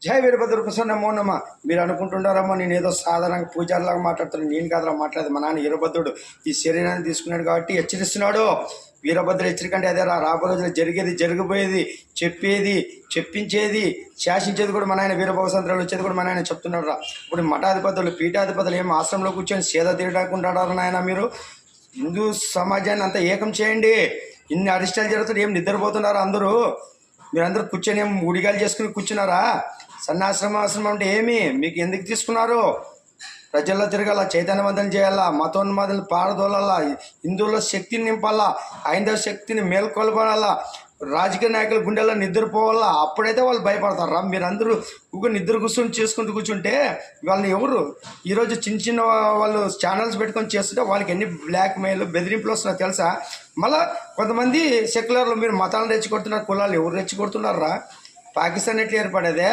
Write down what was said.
జై వీరభద్ర ప్రసన్న నమో నమ. మీరు అనుకుంటుంటారమ్మో నేను ఏదో సాధారణంగా పూజారిలాగా మాట్లాడుతున్నాను. నేను కాదులా మాట్లాడేది, మా నాన్న వీరభద్రుడు ఈ శరీరాన్ని తీసుకున్నాడు కాబట్టి హెచ్చరిస్తున్నాడు. వీరభద్ర హెచ్చరిక అంటే అదే రాబో రోజుల్లో జరిగేది, జరిగిపోయేది, చెప్పేది, చెప్పించేది, శాసించేది కూడా మన ఆయన వీరభద్రాలు వచ్చేది కూడా మన ఆయన చెప్తున్నాడు రా. ఇప్పుడు మఠాధిపతులు, పీఠాధిపతులు ఏం ఆశ్రమంలో కూర్చొని సేద తీరడాకుంటాడారు నాయన. మీరు హిందూ సమాజాన్ని అంతా ఏకం చేయండి. ఇన్ని అరిష్టాలు జరుగుతుంది, ఏం నిద్రపోతున్నారు అందరూ? మీరందరూ కూర్చొని ఏం ఉడిగాలు చేసుకుని కూర్చున్నారా? ఆశ్రమం అంటే ఏమి? మీకు ఎందుకు తీసుకున్నారు? ప్రజల్లో తిరగాల, చైతన్యవంతం చేయాలా, మతోన్మాదాలు పారదోలాలా, హిందువుల శక్తిని నింపాలా, హైందవ శక్తిని మేల్కొల్పాలా, రాజకీయ నాయకుల గుండెల్లో నిద్రపోవాలా. అప్పుడైతే వాళ్ళు భయపడతారా? మీరందరూ నిద్ర కూర్చొని చేసుకుంటూ కూర్చుంటే వాళ్ళని ఎవరు? ఈరోజు చిన్న చిన్న వాళ్ళు ఛానల్స్ పెట్టుకొని చేస్తుంటే వాళ్ళకి ఎన్ని బ్లాక్ మెయిల్, బెదిరింపులు వస్తున్నాయో తెలుసా? మళ్ళీ కొంతమంది సెక్యులర్లు మీరు మతాలను రెచ్చగొడుతున్నారు, కులాలు ఎవరు రెచ్చగొడుతున్నారా? పాకిస్తాన్ ఎట్లా ఏర్పడేదే?